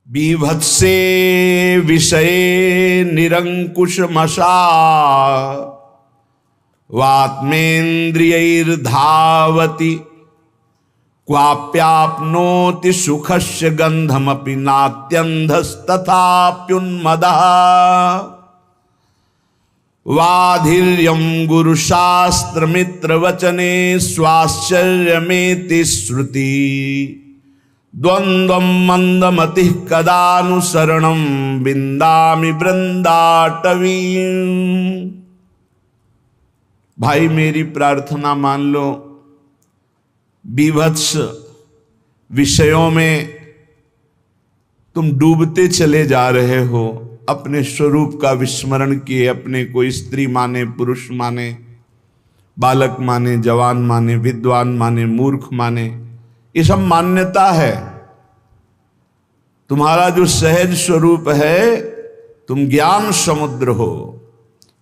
बीभत्से विषये निरंकुशमशा वात्मेन्द्रियैर्धावति क्वाप्याप्नोति सुखस्य गंधमपि नात्यन्धस्तथाप्युन्मदः वाधीर्यं गुरुशास्त्रमित्रवचने स्वाश्चर्यमेति श्रुति द्वन्द्वं मंदमतिः कदानुसरणं विन्दामि वृंदाटवीं। भाई मेरी प्रार्थना मान लो, बीभत्स विषयों में तुम डूबते चले जा रहे हो, अपने स्वरूप का विस्मरण किए, अपने को स्त्री माने, पुरुष माने, बालक माने, जवान माने, विद्वान माने, मूर्ख माने, ये सब मान्यता है। तुम्हारा जो सहज स्वरूप है, तुम ज्ञान समुद्र हो,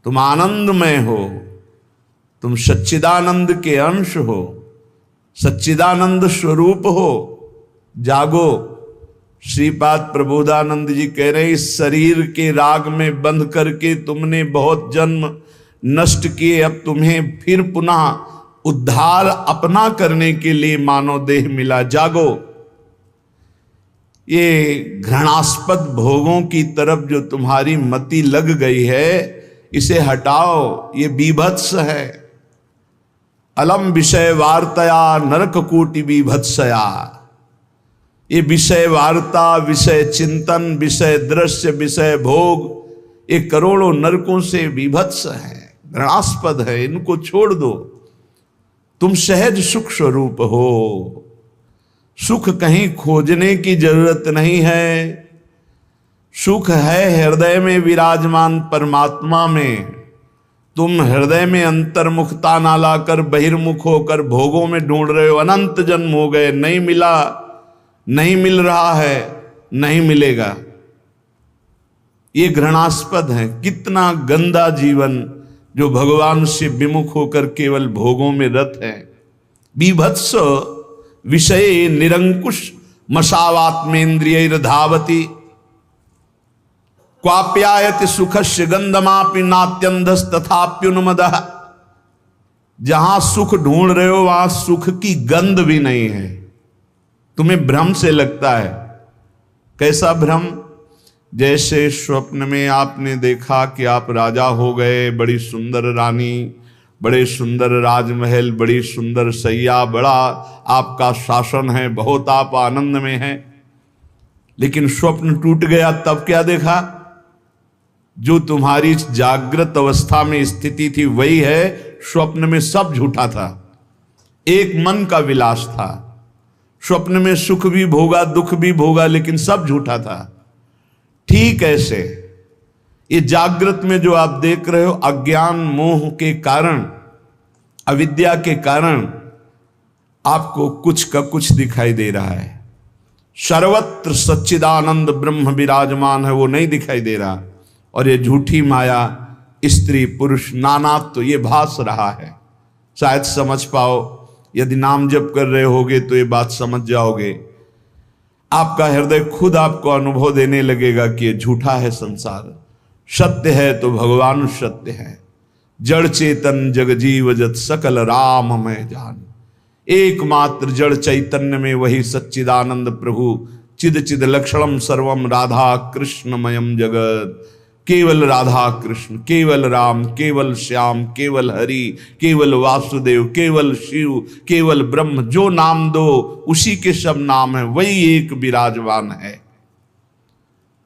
तुम आनंदमय हो, तुम सच्चिदानंद के अंश हो, सच्चिदानंद स्वरूप हो। जागो। श्रीपाद प्रबोधानंद जी कह रहे हैं, इस शरीर के राग में बंध करके तुमने बहुत जन्म नष्ट किए, अब तुम्हें फिर पुनः उद्धार अपना करने के लिए मानव देह मिला। जागो। ये घृणास्पद भोगों की तरफ जो तुम्हारी मति लग गई है, इसे हटाओ। ये बीभत्स है। अलम विषय वार्तया नरक कोटि बीभत्सया। ये विषय वार्ता, विषय चिंतन, विषय दृश्य, विषय भोग, ये करोड़ों नरकों से बीभत्स है, घृणास्पद है। इनको छोड़ दो। तुम सहज सुख स्वरूप हो। सुख कहीं खोजने की जरूरत नहीं है। सुख है हृदय में विराजमान परमात्मा में। तुम हृदय में अंतर्मुखता ना लाकर बहिर्मुख होकर भोगों में ढूंढ रहे हो। अनंत जन्म हो गए, नहीं मिला, नहीं मिल रहा है, नहीं मिलेगा। ये घृणास्पद है। कितना गंदा जीवन जो भगवान से विमुख होकर केवल भोगों में रत है। बीभत्स विषये निरंकुश मशावात्मेन्द्रियैर्धावति क्वाप्यायति सुखस्य गंधमापि नात्यन्धस्तथाप्युन्मदः। जहां सुख ढूंढ रहे हो वहां सुख की गंध भी नहीं है। तुम्हें भ्रम से लगता है। कैसा भ्रम? जैसे स्वप्न में आपने देखा कि आप राजा हो गए, बड़ी सुंदर रानी, बड़े सुंदर राजमहल, बड़ी सुंदर सैया, बड़ा आपका शासन है, बहुत आप आनंद में हैं। लेकिन स्वप्न टूट गया, तब क्या देखा? जो तुम्हारी जागृत अवस्था में स्थिति थी वही है, स्वप्न में सब झूठा था। एक मन का विलास था। स्वप्न में सुख भी भोगा, दुख भी भोगा, लेकिन सब झूठा था। ठीक ऐसे ये जागृत में जो आप देख रहे हो, अज्ञान मोह के कारण, अविद्या के कारण आपको कुछ का कुछ दिखाई दे रहा है। सर्वत्र सच्चिदानंद ब्रह्म विराजमान है, वो नहीं दिखाई दे रहा। और ये झूठी माया, स्त्री पुरुष नानात्व, तो ये भास रहा है। शायद समझ पाओ। यदि नाम जप कर रहे होगे तो ये बात समझ जाओगे। आपका हृदय खुद आपको अनुभव देने लगेगा कि ये झूठा है संसार। सत्य है तो भगवान सत्य है। जड़ चेतन जग जीव जत सकल राम मैं जान। एकमात्र जड़ चैतन्य में वही सच्चिदानंद प्रभु चिद चिद लक्षणम सर्वम राधा कृष्णमयम जगत। केवल राधा कृष्ण, केवल राम, केवल श्याम, केवल हरि, केवल वासुदेव, केवल शिव, केवल ब्रह्म। जो नाम दो उसी के सब नाम है, वही एक विराजमान है।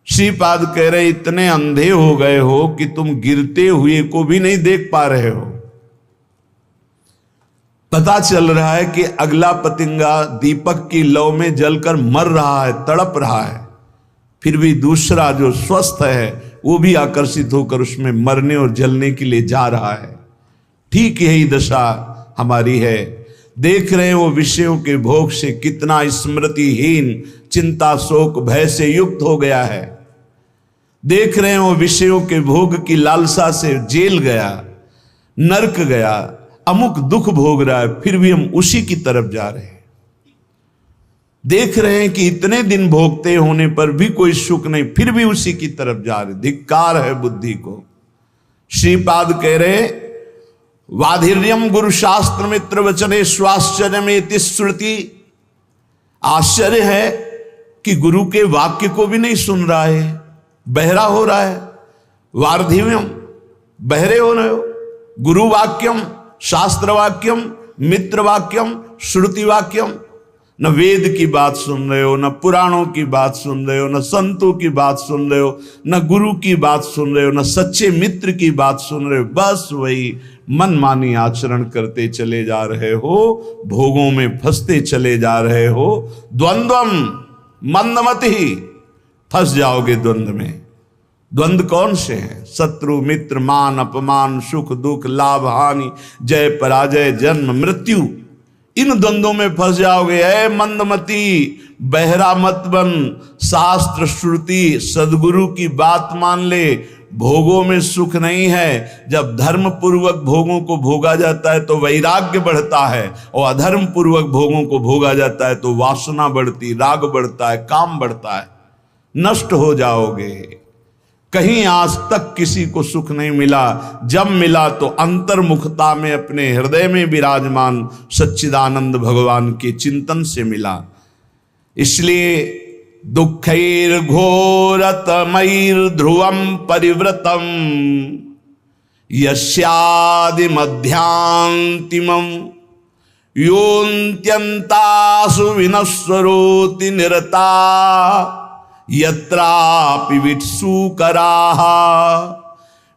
श्रीपाद कह रहे, इतने अंधे हो गए हो कि तुम गिरते हुए को भी नहीं देख पा रहे हो। पता चल रहा है कि अगला पतिंगा दीपक की लौ में जलकर मर रहा है, तड़प रहा है, फिर भी दूसरा जो स्वस्थ है वो भी आकर्षित होकर उसमें मरने और जलने के लिए जा रहा है। ठीक यही दशा हमारी है। देख रहे हैं वो विषयों के भोग से कितना स्मृतिहीन, चिंता शोक भय से युक्त हो गया है। देख रहे हैं वो विषयों के भोग की लालसा से जेल गया, नरक गया, अमुक दुख भोग रहा है, फिर भी हम उसी की तरफ जा रहे हैं। देख रहे हैं कि इतने दिन भोगते होने पर भी कोई सुख नहीं, फिर भी उसी की तरफ जा रहे। धिक्कार है बुद्धि को। श्रीपाद कह रहे वाधिर्यम गुरु शास्त्र मित्र वचने स्वाश्चर्य में श्रुति। आश्चर्य है कि गुरु के वाक्य को भी नहीं सुन रहा है, बहरा हो रहा है। वार्धिव्यम, बहरे हो रहे हो। गुरु वाक्यम, शास्त्र वाक्यम, मित्र वाक्यम, श्रुति वाक्यम। न वेद की बात सुन रहे हो, न पुराणों की बात सुन रहे हो, न संतों की बात सुन रहे हो, न गुरु की बात सुन रहे हो, न सच्चे मित्र की बात सुन रहे हो। बस वही मनमानी आचरण करते चले जा रहे हो, भोगों में फंसते चले जा रहे हो। द्वंद्वम मंदमति, फंस जाओगे द्वंद्व में। द्वंद्व कौन से हैं? शत्रु मित्र, मान अपमान, सुख दुख, लाभ हानि, जय पराजय, जन्म मृत्यु। इन द्वंद्वों में फंस जाओगे। ऐ मंदमती, बहरा मत बन। शास्त्र श्रुति सदगुरु की बात मान ले। भोगों में सुख नहीं है। जब धर्म पूर्वक भोगों को भोगा जाता है तो वैराग्य बढ़ता है, और अधर्म पूर्वक भोगों को भोगा जाता है तो वासना बढ़ती, राग बढ़ता है, काम बढ़ता है। नष्ट हो जाओगे। कहीं आज तक किसी को सुख नहीं मिला। जब मिला तो अंतर्मुखता में अपने हृदय में विराजमान सच्चिदानंद भगवान के चिंतन से मिला। इसलिए दुःखैर् घोरतमैर् ध्रुवं परिवृतं यस्यादि मध्यांतिमं योऽन्त्यन्तासु विनश्वरोति निरता यत्रापि विट्सूकराः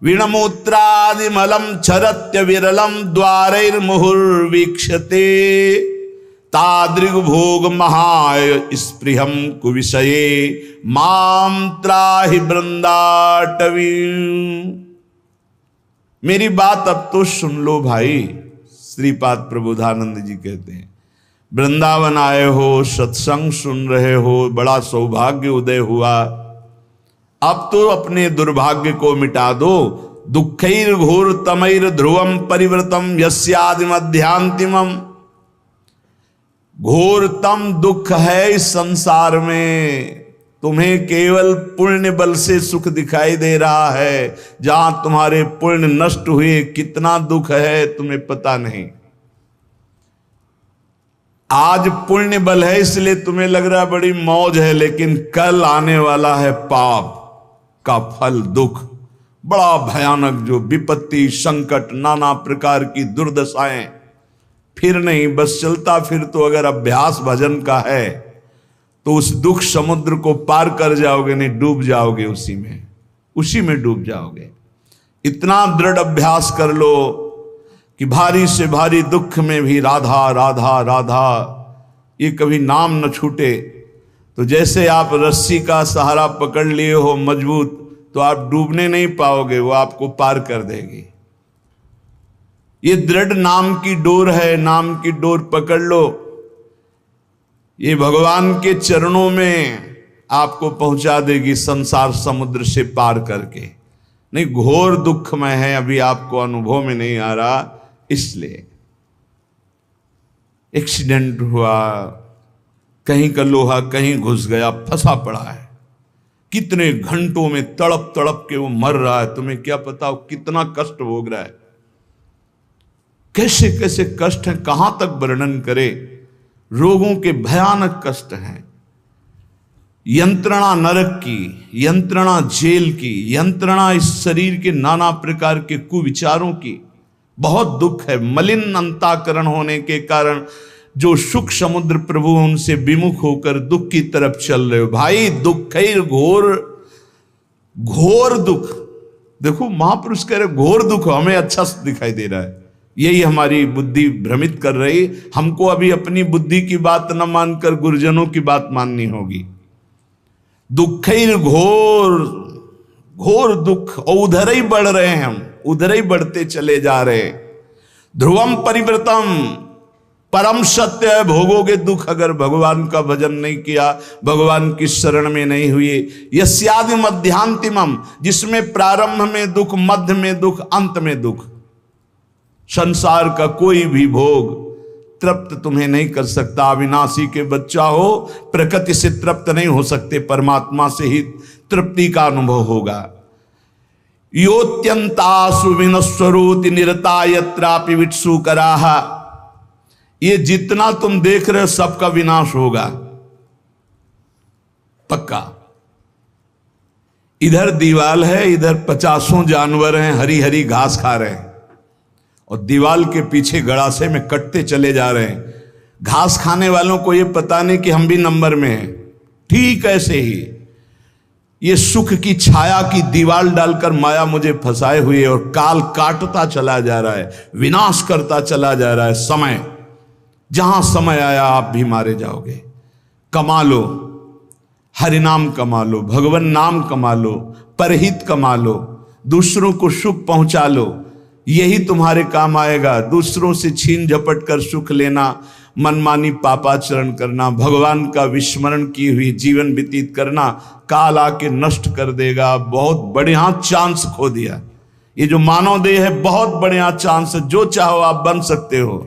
वीणमूत्रादिमलं क्षरत्य विरलं द्वारैर्मुहुर्वीक्षते तादृग्भोग महाय स्पृहं कुविषये माम त्राहि वृंदाटवी। मेरी बात अब तो सुन लो भाई। श्रीपाद प्रबोधानंद जी कहते हैं, वृंदावन आए हो, सत्संग सुन रहे हो, बड़ा सौभाग्य उदय हुआ। अब तो अपने दुर्भाग्य को मिटा दो। दुःखैर् घोरतमैर् ध्रुवं परिवृतं यस्यादि मध्यांतिमम्। घोरतम दुख है इस संसार में। तुम्हें केवल पुण्य बल से सुख दिखाई दे रहा है। जहां तुम्हारे पुण्य नष्ट हुए कितना दुख है तुम्हें पता नहीं। आज पुण्य बल है इसलिए तुम्हें लग रहा है बड़ी मौज है, लेकिन कल आने वाला है पाप का फल, दुख बड़ा भयानक, जो विपत्ति, संकट, नाना प्रकार की दुर्दशाएं। फिर नहीं, बस चलता फिर तो अगर अभ्यास भजन का है तो उस दुख समुद्र को पार कर जाओगे, नहीं डूब जाओगे उसी में डूब जाओगे। इतना दृढ़ अभ्यास कर लो कि भारी से भारी दुख में भी राधा राधा राधा ये कभी नाम न छूटे। तो जैसे आप रस्सी का सहारा पकड़ लिए हो मजबूत, तो आप डूबने नहीं पाओगे, वो आपको पार कर देगी। ये दृढ़ नाम की डोर है, नाम की डोर पकड़ लो। ये भगवान के चरणों में आपको पहुंचा देगी संसार समुद्र से पार करके। नहीं, घोर दुख में है, अभी आपको अनुभव में नहीं आ रहा। इसलिए एक्सीडेंट हुआ, कहीं का लोहा कहीं घुस गया, फंसा पड़ा है, कितने घंटों में तड़प तड़प के वो मर रहा है। तुम्हें क्या पता वो कितना कष्ट भोग रहा है, कैसे कैसे कष्ट हैं, कहां तक वर्णन करे। रोगों के भयानक कष्ट हैं। यंत्रणा नरक की, यंत्रणा जेल की, यंत्रणा इस शरीर के नाना प्रकार के कुविचारों की। बहुत दुख है। मलिन अंताकरण होने के कारण जो सुख समुद्र प्रभु उनसे विमुख होकर दुख की तरफ चल रहे हो। भाई दुःखैर् घोर दुख। देखो महापुरुष कह रहे घोर दुख, हमें अच्छा दिखाई दे रहा है, यही हमारी बुद्धि भ्रमित कर रही। हमको अभी अपनी बुद्धि की बात न मानकर गुरुजनों की बात माननी होगी। दुःखैर् घोर दुख, और उधर ही बढ़ रहे हैं हम, उधर ही बढ़ते चले जा रहे। ध्रुवम परिवृतम, परम सत्य है, भोगोगे दुख अगर भगवान का भजन नहीं किया, भगवान की शरण में नहीं हुए। यस्यादि मध्यांतिमम, जिसमें प्रारंभ में दुख, मध्य में दुख, अंत में दुख। संसार का कोई भी भोग तृप्त तुम्हें नहीं कर सकता। अविनाशी के बच्चा हो, प्रकृति से तृप्त नहीं हो सकते, परमात्मा से ही तृप्ति का अनुभव होगा। योत्यंतासु विनश्वरोति निरता यत्रापि वित्सुकराः, ये जितना तुम देख रहे हो सबका विनाश होगा, पक्का। इधर दीवाल है, इधर 50 जानवर हैं, हरी हरी घास खा रहे हैं, और दीवाल के पीछे गड़ासे में कटते चले जा रहे हैं। घास खाने वालों को यह पता नहीं कि हम भी नंबर में हैं। ठीक ऐसे ही ये सुख की छाया की दीवाल डालकर माया मुझे फंसाए हुए, और काल काटता चला जा रहा है, विनाश करता चला जा रहा है। समय, जहां समय आया आप भी मारे जाओगे। कमा लो, हरिनाम कमा लो, भगवान नाम कमा लो, परहित कमा लो, दूसरों को सुख पहुंचा लो, यही तुम्हारे काम आएगा। दूसरों से छीन झपट कर सुख लेना, मनमानी पापाचरण करना, भगवान का विस्मरण की हुई जीवन व्यतीत करना, काल आके नष्ट कर देगा। बहुत बढ़िया चांस खो दिया। ये जो मानव देह है बहुत बढ़िया चांस है, जो चाहो आप बन सकते हो।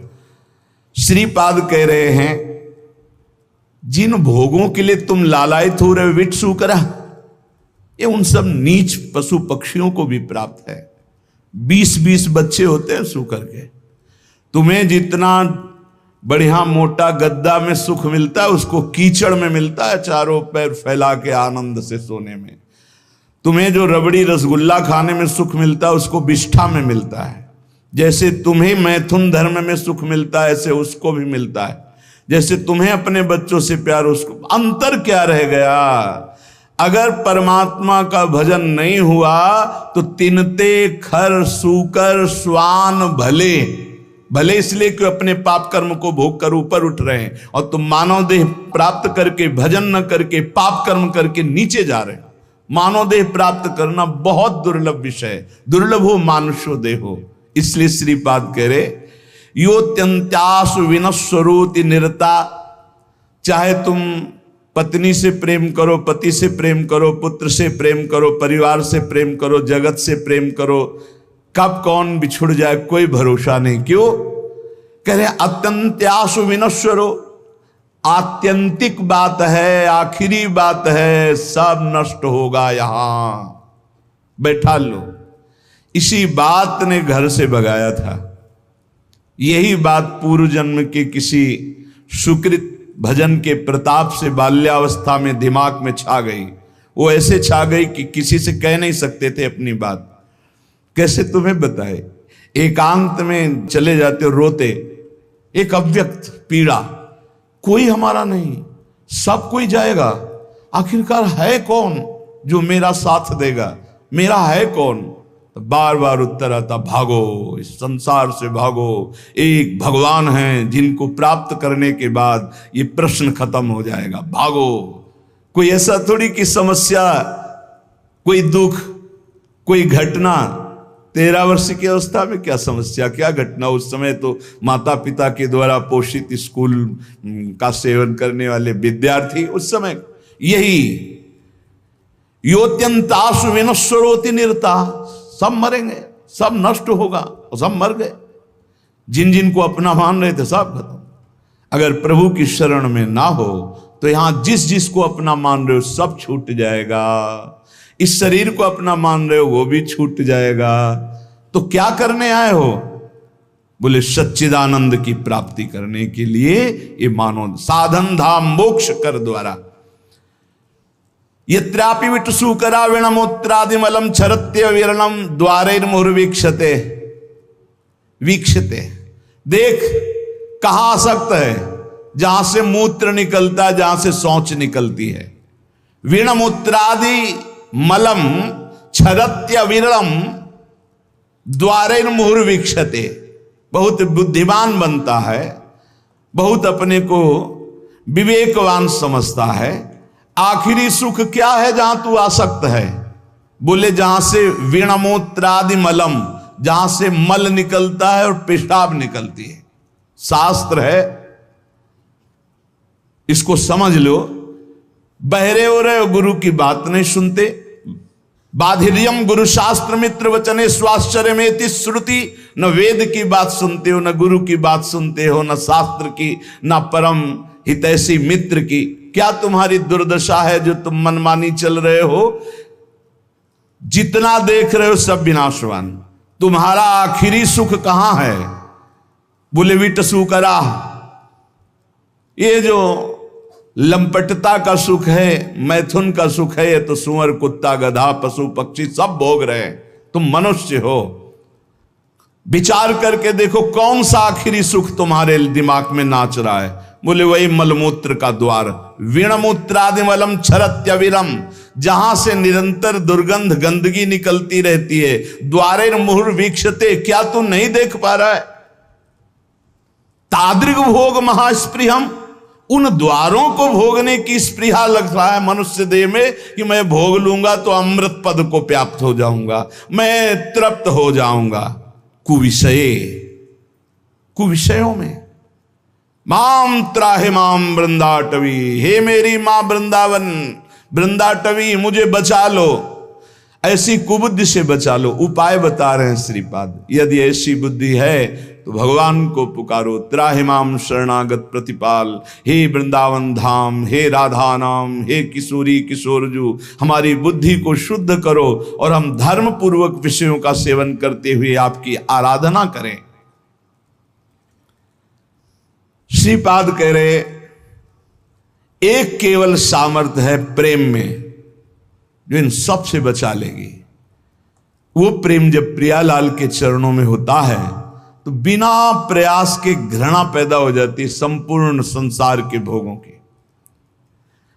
श्रीपाद कह रहे हैं, जिन भोगों के लिए तुम लालायित हो रहे हो वित्सुकरा, ये उन सब नीच पशु पक्षियों को भी प्राप्त है। 20-20 बच्चे होते हैं सूकर के। तुम्हें जितना बढ़िया मोटा गद्दा में सुख मिलता है, उसको कीचड़ में मिलता है, चारों पैर फैला के आनंद से सोने में। तुम्हें जो रबड़ी रसगुल्ला खाने में सुख मिलता है, उसको विष्ठा में मिलता है। जैसे तुम्हें मैथुन धर्म में सुख मिलता है, ऐसे उसको भी मिलता है। जैसे तुम्हें अपने बच्चों से प्यार, उसको। अंतर क्या रह गया? अगर परमात्मा का भजन नहीं हुआ तो तिनते खर सूकर स्वान भले, भले इसलिए कि अपने पाप कर्म को भोग कर ऊपर उठ रहे हैं, और तुम मानव देह प्राप्त करके, भजन न करके, पाप कर्म करके नीचे जा रहे हो। मानव देह प्राप्त करना बहुत दुर्लभ विषय है। दुर्लभ हो मानुषो देहो। इसलिए श्रीपाद कह रहे, योत्यंत्यासु विनश्वरोति निरता। चाहे तुम पत्नी से प्रेम करो, पति से प्रेम करो, पुत्र से प्रेम करो, परिवार से प्रेम करो, जगत से प्रेम करो, कब कौन बिछुड़ जाए कोई भरोसा नहीं। क्यों कह रहे? अत्यंत्यासु विनश्वरो, आत्यंतिक बात है, आखिरी बात है, सब नष्ट होगा। यहां बैठा लो। इसी बात ने घर से भगाया था। यही बात पूर्व जन्म के किसी सुकृत भजन के प्रताप से बाल्यावस्था में दिमाग में छा गई। वो ऐसे छा गई कि किसी से कह नहीं सकते थे अपनी बात। कैसे तुम्हें बताए? एकांत में चले जाते रोते, एक अव्यक्त पीड़ा, कोई हमारा नहीं, सब कोई जाएगा, आखिरकार है कौन जो मेरा साथ देगा? मेरा है कौन? तो बार बार उत्तर आता, भागो, इस संसार से भागो। एक भगवान हैं जिनको प्राप्त करने के बाद ये प्रश्न खत्म हो जाएगा। भागो। कोई ऐसा थोड़ी कि समस्या, कोई दुख, कोई घटना। 13 वर्ष की अवस्था में क्या समस्या, क्या घटना? उस समय तो माता पिता के द्वारा पोषित स्कूल का सेवन करने वाले विद्यार्थी। उस समय यही योत्यंतासु विनश्वरोति निरता, सब मरेंगे, सब नष्ट होगा, और सब मर गए। जिन जिन को अपना मान रहे थे सब खत्म। अगर प्रभु की शरण में ना हो तो यहां जिस जिस को अपना मान रहे हो सब छूट जाएगा। इस शरीर को अपना मान रहे हो वो भी छूट जाएगा। तो क्या करने आए हो? बोले सच्चिदानंद की प्राप्ति करने के लिए ये मानो साधन धाम मोक्ष कर द्वारा। यत्रापि विटसूकरा विणमूत्रादिमलम छरत्य विरणम द्वारैर्मुहुर्वीक्षते। वीक्षते, देख कहां आसक्त है? जहां से मूत्र निकलता है, जहां से शौच निकलती है। विणमूत्रादि मलम छरत्य विरणम द्वारैर्मुहुर्वीक्षते। बहुत बुद्धिमान बनता है, बहुत अपने को विवेकवान समझता है। आखिरी सुख क्या है जहां तू आसक्त है? बोले जहां से विणमूत्रादि मलम, जहां से मल निकलता है और पेशाब निकलती है। शास्त्र है, इसको समझ लो। बहरे हो रहे हो, गुरु की बात नहीं सुनते, बाधिर्यम गुरु शास्त्र मित्र वचने स्वाश्चर्य में श्रुति। न वेद की बात सुनते हो, न गुरु की बात सुनते हो, न शास्त्र की, न परम हितैषी मित्र की। क्या तुम्हारी दुर्दशा है जो तुम मनमानी चल रहे हो? जितना देख रहे हो सब विनाशवान। तुम्हारा आखिरी सुख कहां है? बोले विटसु करा। ये जो लंपटता का सुख है, मैथुन का सुख है, ये तो सुअर कुत्ता गधा पशु पक्षी सब भोग रहे हैं। तुम मनुष्य हो, विचार करके देखो कौन सा आखिरी सुख तुम्हारे दिमाग में नाच रहा है। बोले वही मलमूत्र का द्वार। वीणमूत्रादि मलम क्षरत्यविरम, जहां से निरंतर दुर्गंध गंदगी निकलती रहती है। द्वारे मुहुर वीक्षते, क्या तू नहीं देख पा रहा है? तादृग भोग महास्पृहम, उन द्वारों को भोगने की स्पृहा लग रहा है मनुष्य देह में कि मैं भोग लूंगा तो अमृत पद को प्राप्त हो जाऊंगा, मैं तृप्त हो जाऊंगा। कुविषयों में माम त्राहे माम वृंदाटवी, हे मेरी मां वृंदावन वृंदाटवी, मुझे बचा लो, ऐसी कुबुद्धि से बचा लो। उपाय बता रहे हैं श्रीपाद। यदि ऐसी बुद्धि है तो भगवान को पुकारो। त्राहिमाम शरणागत प्रतिपाल, हे वृंदावन धाम, हे राधा नाम, हे किशोरी किशोरजू, हमारी बुद्धि को शुद्ध करो और हम धर्म पूर्वक विषयों का सेवन करते हुए आपकी आराधना करें। श्रीपाद कह रहे एक केवल सामर्थ्य है प्रेम में जो इन सब से बचा लेगी। वो प्रेम जब प्रियालाल के चरणों में होता है तो बिना प्रयास के घृणा पैदा हो जाती है संपूर्ण संसार के भोगों की।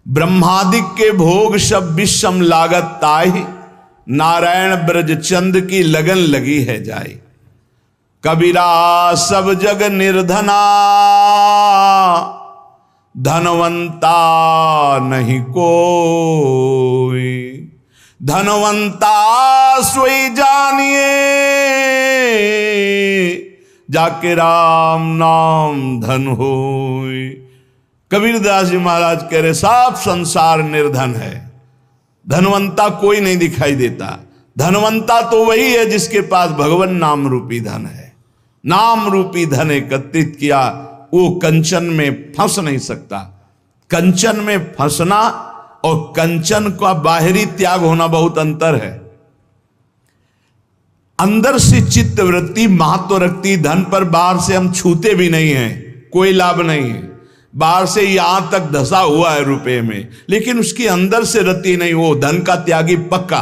ब्रह्मादिक के भोग सब विषम लागत ताहि, नारायण ब्रज चंद की लगन लगी है जाए। कबीरा सब जग निर्धना, धनवंता नहीं कोई, धनवंता सोई जानिए, जाके राम नाम धन होय। कबीरदास जी महाराज कह रहे सब संसार निर्धन है, धनवंता कोई नहीं दिखाई देता। धनवंता तो वही है जिसके पास भगवान नाम रूपी धन है। नाम रूपी धन एकत्रित किया, वो कंचन में फंस नहीं सकता। कंचन में फंसना और कंचन का बाहरी त्याग होना बहुत अंतर है। अंदर से चित्त वृत्ति महत्व रखती धन पर, बाहर से हम छूते भी नहीं हैं, कोई लाभ नहीं है। बाहर से यहां तक धसा हुआ है रुपए में, लेकिन उसकी अंदर से रति नहीं, वो धन का त्यागी पक्का।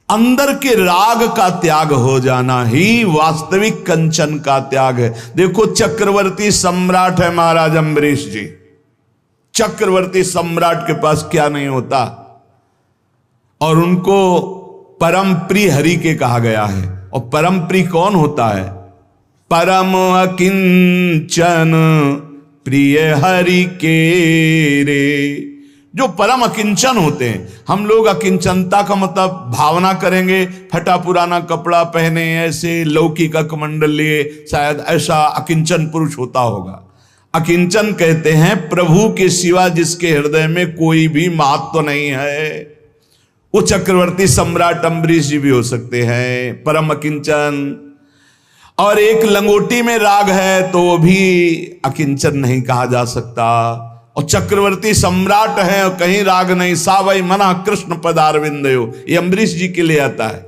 अंदर के राग का त्याग हो जाना ही वास्तविक कंचन का त्याग है। देखो चक्रवर्ती सम्राट है महाराज अम्बरीश जी। चक्रवर्ती सम्राट के पास क्या नहीं होता, और उनको परम प्रिय हरि के कहा गया है। और परम प्रिय कौन होता है? परम अकिंचन प्रिय हरि के रे, जो परम अकिंचन होते हैं। हम लोग अकिंचनता का मतलब भावना करेंगे, फटा पुराना कपड़ा पहने, ऐसे लौकी का कमंडल लिए, शायद ऐसा अकिंचन पुरुष होता होगा। अकिंचन कहते हैं प्रभु के सिवा जिसके हृदय में कोई भी महत्व नहीं है। वो चक्रवर्ती सम्राट अम्बरीश जी भी हो सकते हैं, परम अकिंचन। और एक लंगोटी में राग है तो वो भी अकिंचन नहीं कहा जा सकता। और चक्रवर्ती सम्राट है और कहीं राग नहीं, सावई मना कृष्ण पदारविंदयो, ये अम्बरीश जी के लिए आता है,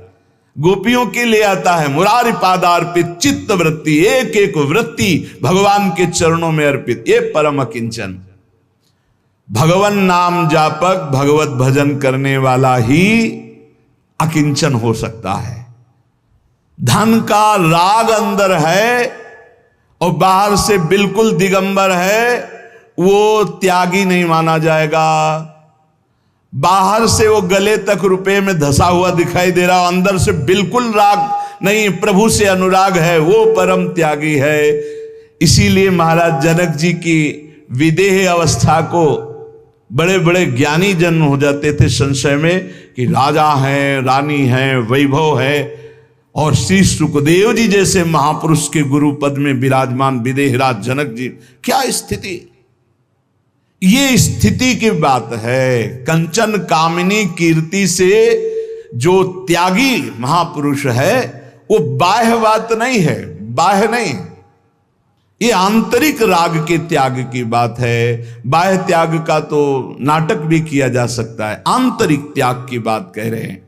गोपियों के लिए आता है। मुरारी पादार्पित चित्त वृत्ति, एक एक वृत्ति भगवान के चरणों में अर्पित, ये परम अकिंचन। भगवान नाम जापक, भगवत भजन करने वाला ही अकिंचन हो सकता है। धन का राग अंदर है और बाहर से बिल्कुल दिगंबर है, वो त्यागी नहीं माना जाएगा। बाहर से वो गले तक रुपए में धसा हुआ दिखाई दे रहा, अंदर से बिल्कुल राग नहीं, प्रभु से अनुराग है, वो परम त्यागी है। इसीलिए महाराज जनक जी की विदेह अवस्था को बड़े बड़े ज्ञानी जन हो जाते थे संशय में कि राजा हैं, रानी हैं, वैभव है, और श्री सुखदेव जी जैसे महापुरुष के गुरु पद में विराजमान विदेहराज जनक जी, क्या स्थिति! ये स्थिति की बात है। कंचन कामिनी कीर्ति से जो त्यागी महापुरुष है वो बाह्य बात नहीं है, बाह्य नहीं, ये आंतरिक राग के त्याग की बात है। बाह्य त्याग का तो नाटक भी किया जा सकता है, आंतरिक त्याग की बात कह रहे हैं।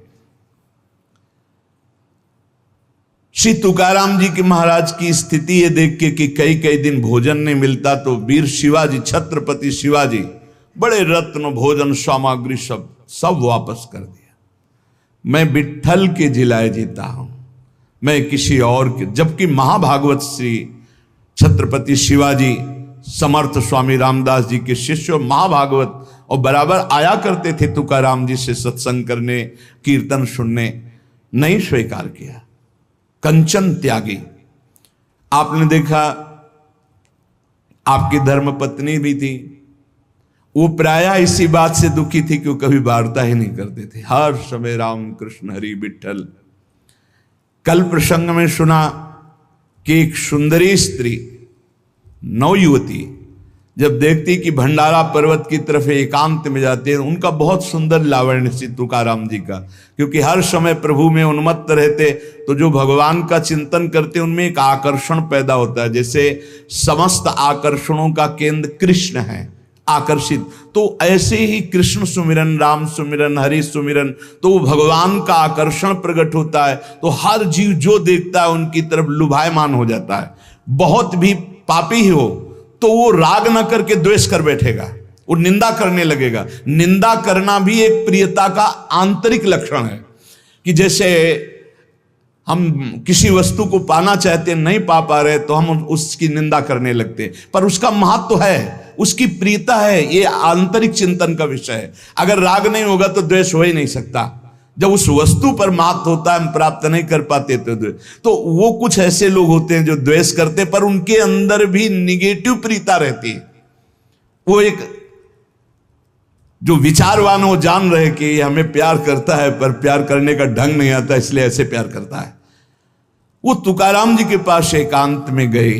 श्री तुकाराम जी के महाराज की स्थिति ये देख के कि कई कई दिन भोजन नहीं मिलता, तो वीर शिवाजी, छत्रपति शिवाजी बड़े रत्न भोजन सामग्री सब वापस कर दिया। मैं विट्ठल के जिलाए जीता हूं, मैं किसी और के। जबकि महाभागवत श्री छत्रपति शिवाजी समर्थ स्वामी रामदास जी के शिष्य महाभागवत और बराबर आया करते थे तुकाराम जी से सत्संग करने, कीर्तन सुनने, नहीं स्वीकार किया। कंचन त्यागी। आपने देखा आपकी धर्म पत्नी भी थी, वो प्रायः इसी बात से दुखी थी कि वो कभी वार्ता ही नहीं करते थे, हर समय राम कृष्ण हरि विठ्ठल। कल प्रसंग में सुना कि एक सुंदरी स्त्री, नवयुवती, जब देखती कि भंडारा पर्वत की तरफ एकांत में जाते हैं, उनका बहुत सुंदर लावण्य श्री तुकाराम जी का, क्योंकि हर समय प्रभु में उन्मत्त रहते, तो जो भगवान का चिंतन करते उनमें एक आकर्षण पैदा होता है। जैसे समस्त आकर्षणों का केंद्र कृष्ण है, आकर्षित, तो ऐसे ही कृष्ण सुमिरन, राम सुमिरन, हरि सुमिरन, तो वो भगवान का आकर्षण प्रकट होता है। तो हर जीव जो देखता है उनकी तरफ लुभायमान हो जाता है। बहुत भी पापी ही हो तो वो राग न करके द्वेष कर बैठेगा, वो निंदा करने लगेगा। निंदा करना भी एक प्रियता का आंतरिक लक्षण है, कि जैसे हम किसी वस्तु को पाना चाहते हैं, नहीं पा रहे तो हम उसकी निंदा करने लगते हैं, पर उसका महत्व है, उसकी प्रियता है, ये आंतरिक चिंतन का विषय है। अगर राग नहीं होगा तो द्वेष हो ही नहीं सकता। जब उस वस्तु पर महत्व होता है, हम प्राप्त नहीं कर पाते तो वो कुछ ऐसे लोग होते हैं जो द्वेष करते, पर उनके अंदर भी निगेटिव प्रियता रहती है। वो एक जो विचारवान हो जान रहे कि ये हमें प्यार करता है, पर प्यार करने का ढंग नहीं आता, इसलिए ऐसे प्यार करता है। वो तुकाराम जी के पास एकांत में गए,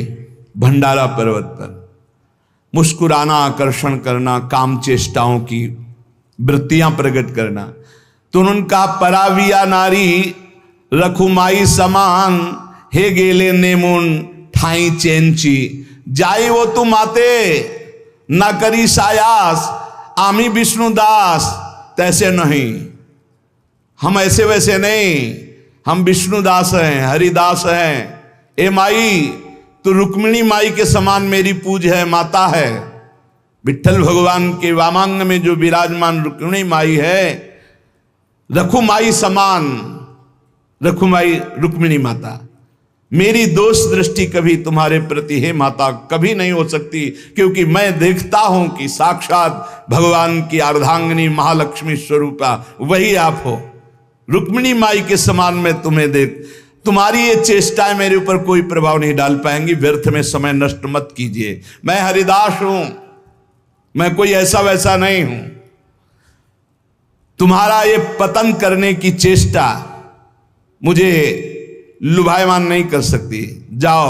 भंडारा पर्वत पर, मुस्कुराना, आकर्षण करना, काम चेष्टाओं की वृत्तियां प्रकट करना। तो उन्होंने कहा, पराविया नारी रखुमाई समान, हे गेले नेमुन ठाई चेंची, जाई वो तुम आते न करी सायास, आमी विष्णुदास तैसे नहीं। हम ऐसे वैसे नहीं, हम विष्णुदास हैं, हरिदास हैं। ए माई, तो रुक्मिणी माई के समान मेरी पूज है, माता है। विठ्ठल भगवान के वामांग में जो विराजमान रुक्मिणी माई है, रखुमाई समान, रखुमाई रुक्मिणी माता, मेरी दोष दृष्टि कभी तुम्हारे प्रति है माता कभी नहीं हो सकती, क्योंकि मैं देखता हूं कि साक्षात भगवान की अर्धांगिनी महालक्ष्मी स्वरूपा वही आप हो। रुक्मिणी माई के समान मैं तुम्हें देख, तुम्हारी ये चेष्टाएं मेरे ऊपर कोई प्रभाव नहीं डाल पाएंगी, व्यर्थ में समय नष्ट मत कीजिए। मैं हरिदास हूं, मैं कोई ऐसा वैसा नहीं हूं। तुम्हारा ये पतन करने की चेष्टा मुझे लुभायमान नहीं कर सकती। जाओ,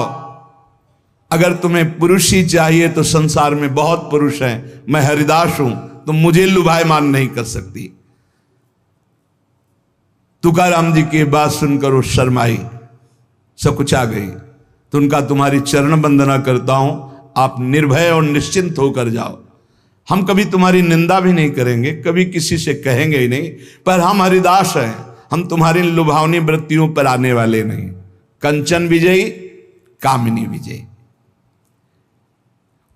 अगर तुम्हें पुरुष ही चाहिए तो संसार में बहुत पुरुष हैं, मैं हरिदास हूं, तो मुझे लुभायमान नहीं कर सकती। तुकाराम जी की बात सुनकर वो शर्माई, सकुचा गई। तो उनका, तुम्हारी चरण वंदना करता हूं, आप निर्भय और निश्चिंत होकर जाओ। हम कभी तुम्हारी निंदा भी नहीं करेंगे, कभी किसी से कहेंगे ही नहीं, पर हम हरिदास हैं, हम तुम्हारी लुभावनी वृत्तियों पर आने वाले नहीं। कंचन विजयी, कामिनी विजयी।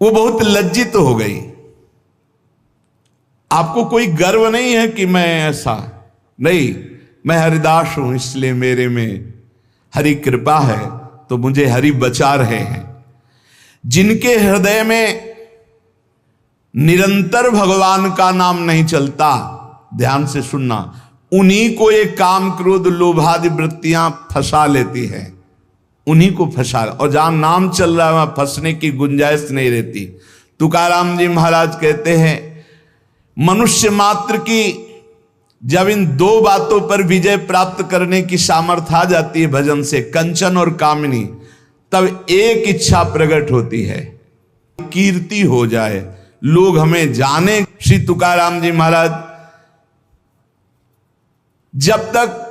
वो बहुत लज्जित हो गई। आपको कोई गर्व नहीं है कि मैं ऐसा नहीं, मैं हरिदास हूं, इसलिए मेरे में हरि कृपा है, तो मुझे हरि बचा रहे हैं। जिनके हृदय में निरंतर भगवान का नाम नहीं चलता, ध्यान से सुनना, उन्हीं को ये काम क्रोध लोभादि वृत्तियां फंसा लेती है, उन्हीं को फंसा। और जहां नाम चल रहा है वहां फंसने की गुंजाइश नहीं रहती। तुकाराम जी महाराज कहते हैं, मनुष्य मात्र की जब इन दो बातों पर विजय प्राप्त करने की सामर्थ्य आ जाती है भजन से, कंचन और कामिनी, तब एक इच्छा प्रकट होती है, कीर्ति हो जाए, लोग हमें जाने। श्री तुकाराम जी महाराज, जब तक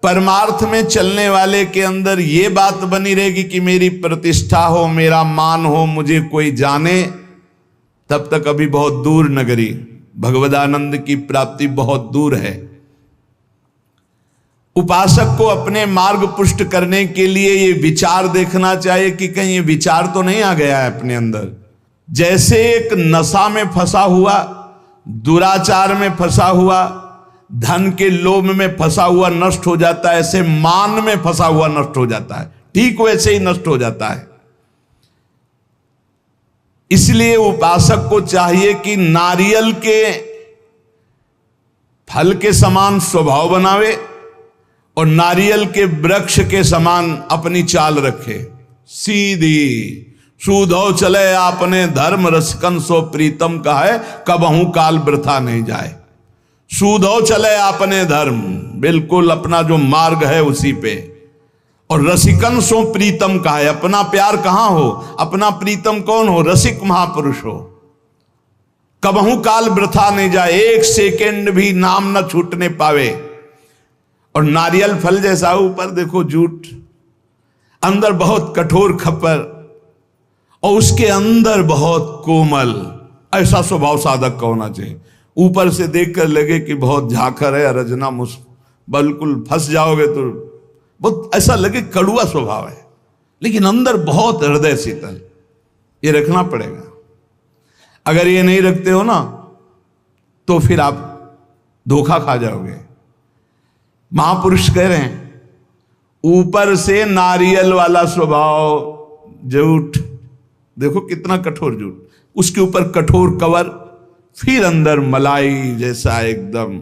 परमार्थ में चलने वाले के अंदर ये बात बनी रहेगी कि मेरी प्रतिष्ठा हो, मेरा मान हो, मुझे कोई जाने, तब तक अभी बहुत दूर नगरी, भगवदानंद की प्राप्ति बहुत दूर है। उपासक को अपने मार्ग पुष्ट करने के लिए ये विचार देखना चाहिए कि कहीं ये विचार तो नहीं आ गया है अपने अंदर। जैसे एक नशा में फंसा हुआ, दुराचार में फंसा हुआ, धन के लोभ में फंसा हुआ नष्ट हो जाता है, ऐसे मान में फंसा हुआ नष्ट हो जाता है, ठीक वैसे ही नष्ट हो जाता है। इसलिए उपासक को चाहिए कि नारियल के फल के समान स्वभाव बनावे और नारियल के वृक्ष के समान अपनी चाल रखे, सीधी। सूधो चले आपने धर्म, रसिकन सो प्रीतम का है, कबहू काल वृथा नहीं जाए। सूधो चले आपने धर्म, बिल्कुल अपना जो मार्ग है उसी पे। और रसिकन सो प्रीतम का है, अपना प्यार कहां हो, अपना प्रीतम कौन हो, रसिक महापुरुष हो। कबहू काल वृथा नहीं जाए, एक सेकेंड भी नाम न छूटने पावे। और नारियल फल जैसा ऊपर देखो जूट, अंदर बहुत कठोर खप्पर, और उसके अंदर बहुत कोमल। ऐसा स्वभाव साधक का होना चाहिए। ऊपर से देखकर लगे कि बहुत झाकर है, रजना बिल्कुल फंस जाओगे तो बहुत ऐसा लगे कड़ुआ स्वभाव है, लेकिन अंदर बहुत हृदय शीतल। ये रखना पड़ेगा। अगर ये नहीं रखते हो ना तो फिर आप धोखा खा जाओगे। महापुरुष कह रहे हैं ऊपर से नारियल वाला स्वभाव, जूट देखो कितना कठोर जूट, उसके ऊपर कठोर कवर, फिर अंदर मलाई जैसा एकदम,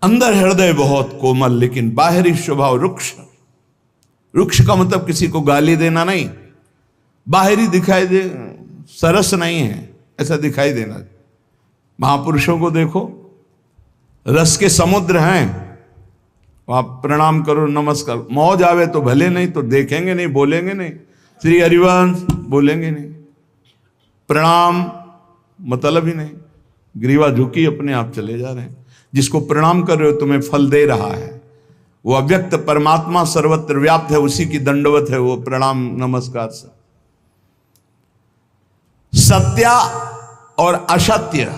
अंदर हृदय बहुत कोमल, लेकिन बाहरी स्वभाव रुक्ष। रुक्ष का मतलब किसी को गाली देना नहीं, बाहरी दिखाई दे सरस नहीं है, ऐसा दिखाई देना। महापुरुषों को देखो, रस के समुद्र हैं, आप प्रणाम करो, नमस्कार, मौज आवे तो भले, नहीं तो देखेंगे नहीं, बोलेंगे नहीं, श्री हरिवंश बोलेंगे नहीं, प्रणाम मतलब ही नहीं, ग्रीवा झुकी अपने आप चले जा रहे हैं। जिसको प्रणाम कर रहे हो तुम्हें फल दे रहा है, वो अव्यक्त परमात्मा सर्वत्र व्याप्त है, उसी की दंडवत है वो प्रणाम नमस्कार से। सत्य और असत्य,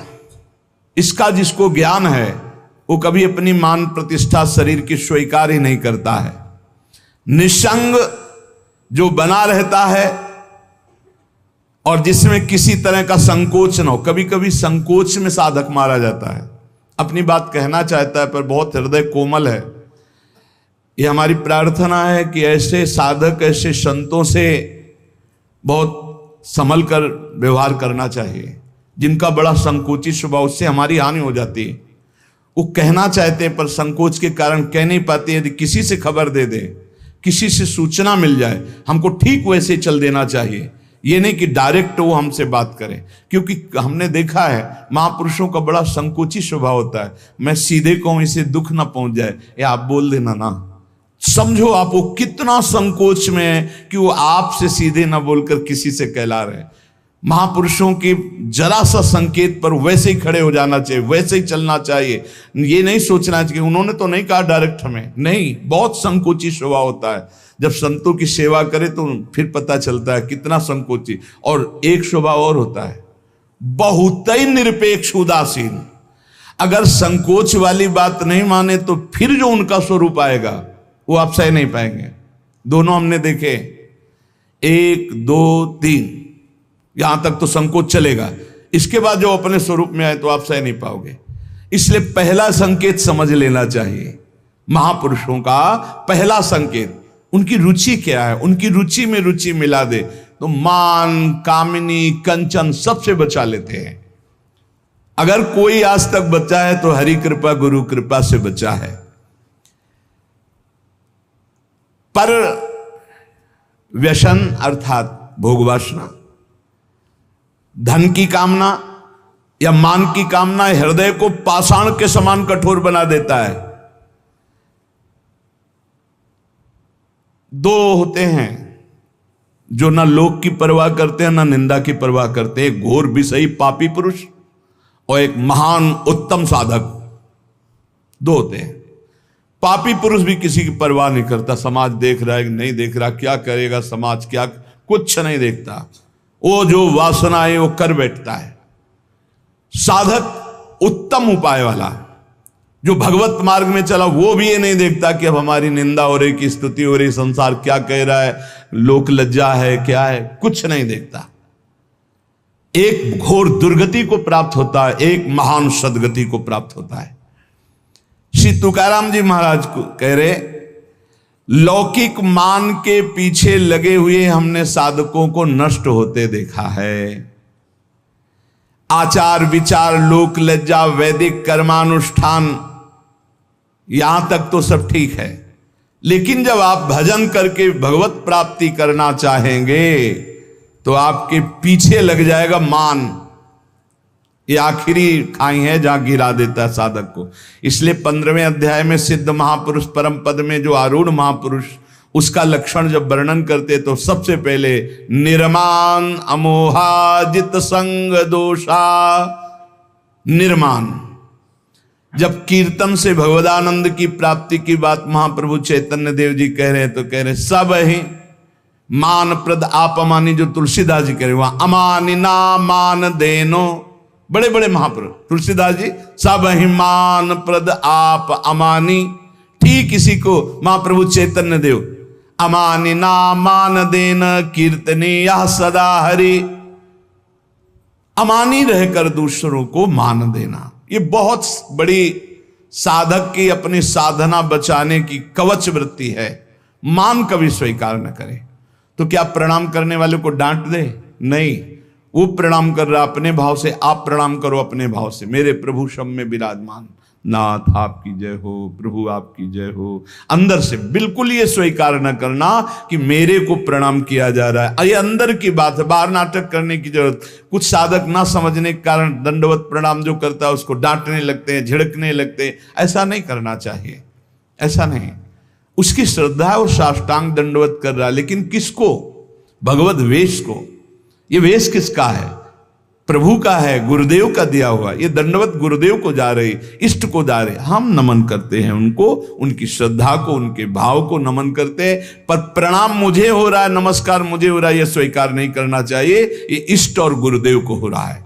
इसका जिसको ज्ञान है वो कभी अपनी मान प्रतिष्ठा शरीर की स्वीकार ही नहीं करता है। निसंग जो बना रहता है और जिसमें किसी तरह का संकोच न हो। कभी कभी संकोच में साधक मारा जाता है, अपनी बात कहना चाहता है पर बहुत हृदय कोमल है। ये हमारी प्रार्थना है कि ऐसे साधक, ऐसे संतों से बहुत संभल कर व्यवहार करना चाहिए, जिनका बड़ा संकोची स्वभाव, उससे हमारी हानि हो जाती है। वो कहना चाहते हैं पर संकोच के कारण कह नहीं पाते। यदि किसी से खबर दे दे, किसी से सूचना मिल जाए, हमको ठीक वैसे चल देना चाहिए। ये नहीं कि डायरेक्ट वो हमसे बात करें, क्योंकि हमने देखा है महापुरुषों का बड़ा संकोची स्वभाव होता है। मैं सीधे कहूं इसे दुख ना पहुंच जाए, या आप बोल देना ना, समझो आप वो कितना संकोच में है कि वो आपसे सीधे ना बोलकर किसी से कहला रहे। महापुरुषों के जरा सा संकेत पर वैसे ही खड़े हो जाना चाहिए, वैसे ही चलना चाहिए। ये नहीं सोचना चाहिए उन्होंने तो नहीं कहा डायरेक्ट हमें, नहीं, बहुत संकोची स्वभाव होता है। जब संतों की सेवा करे तो फिर पता चलता है कितना संकोची। और एक स्वभाव और होता है, बहुत ही निरपेक्ष उदासीन। अगर संकोच वाली बात नहीं माने तो फिर जो उनका स्वरूप आएगा वो आप सह नहीं पाएंगे। दोनों हमने देखे, 1 2 3, यहां तक तो संकोच चलेगा, इसके बाद जो अपने स्वरूप में आए तो आप सह नहीं पाओगे। इसलिए पहला संकेत समझ लेना चाहिए। महापुरुषों का पहला संकेत, उनकी रुचि क्या है, उनकी रुचि में रुचि मिला दे तो मान, कामिनी, कंचन सबसे बचा लेते हैं। अगर कोई आज तक बचा है तो हरि कृपा, गुरु कृपा से बचा है। पर व्यसन अर्थात भोग वासना, धन की कामना या मान की कामना हृदय को पाषाण के समान कठोर बना देता है। 2 होते हैं, जो ना लोक की परवाह करते हैं ना निंदा की परवाह करते हैं। एक घोर विषयी पापी पुरुष और एक महान उत्तम साधक, दो होते हैं। पापी पुरुष भी किसी की परवाह नहीं करता, समाज देख रहा है कि नहीं देख रहा, क्या करेगा समाज, क्या, कुछ नहीं देखता, वो जो वासना है वो कर बैठता है। साधक उत्तम उपाय वाला जो भगवत मार्ग में चला, वो भी ये नहीं देखता कि अब हमारी निंदा हो रही, की स्तुति हो रही, संसार क्या कह रहा है, लोक लज्जा है, क्या है, कुछ नहीं देखता। एक घोर दुर्गति को प्राप्त होता है, एक महान सदगति को प्राप्त होता है। श्री तुकाराम जी महाराज को कह रहे, लौकिक मान के पीछे लगे हुए हमने साधकों को नष्ट होते देखा है। आचार विचार, लोक लज्जा, वैदिक कर्मानुष्ठान, यहां तक तो सब ठीक है, लेकिन जब आप भजन करके भगवत प्राप्ति करना चाहेंगे तो आपके पीछे लग जाएगा मान। ये आखिरी खाई है जहां गिरा देता है साधक को। इसलिए 15वें अध्याय में सिद्ध महापुरुष परम पद में जो आरूढ़ महापुरुष, उसका लक्षण जब वर्णन करते तो सबसे पहले निर्माण अमोहाजित संग दोषा। निर्माण, जब कीर्तन से भगवदानंद की प्राप्ति की बात महाप्रभु चैतन्य देव जी कह रहे हैं तो कह रहे सब ही मान प्रद आप अमानी, जो तुलसीदास जी कह रहे वहां अमानी ना मान देनो, बड़े बड़े महापुरुष तुलसीदास जी, सब ही मान प्रद आप अमानी। ठीक इसी को महाप्रभु चैतन्य देव अमानी ना मान देन कीर्तनी यह सदा हरि। अमानी रहकर दूसरों को मान देना, ये बहुत बड़ी साधक की अपनी साधना बचाने की कवच वृत्ति है। मान कभी स्वीकार न करे। तो क्या प्रणाम करने वाले को डांट दे? नहीं, वो प्रणाम कर रहा अपने भाव से, आप प्रणाम करो अपने भाव से। मेरे प्रभु शम में विराजमान नाथ आपकी जय हो, प्रभु आपकी जय हो। अंदर से बिल्कुल ये स्वीकार न करना कि मेरे को प्रणाम किया जा रहा है। ये अंदर की बात है, बाहर नाटक करने की जरूरत। कुछ साधक ना समझने के कारण दंडवत प्रणाम जो करता है उसको डांटने लगते हैं, झिड़कने लगते हैं। ऐसा नहीं करना चाहिए, ऐसा नहीं। उसकी श्रद्धा है और साष्टांग दंडवत कर रहा है, लेकिन किसको? भगवत वेश को। ये वेश किसका है? प्रभु का है, गुरुदेव का दिया हुआ। ये दंडवत गुरुदेव को जा रही, इष्ट को जा रहे। हम नमन करते हैं उनको, उनकी श्रद्धा को, उनके भाव को नमन करते हैं। पर प्रणाम मुझे हो रहा है, नमस्कार मुझे हो रहा है, यह स्वीकार नहीं करना चाहिए। ये इष्ट और गुरुदेव को हो रहा है।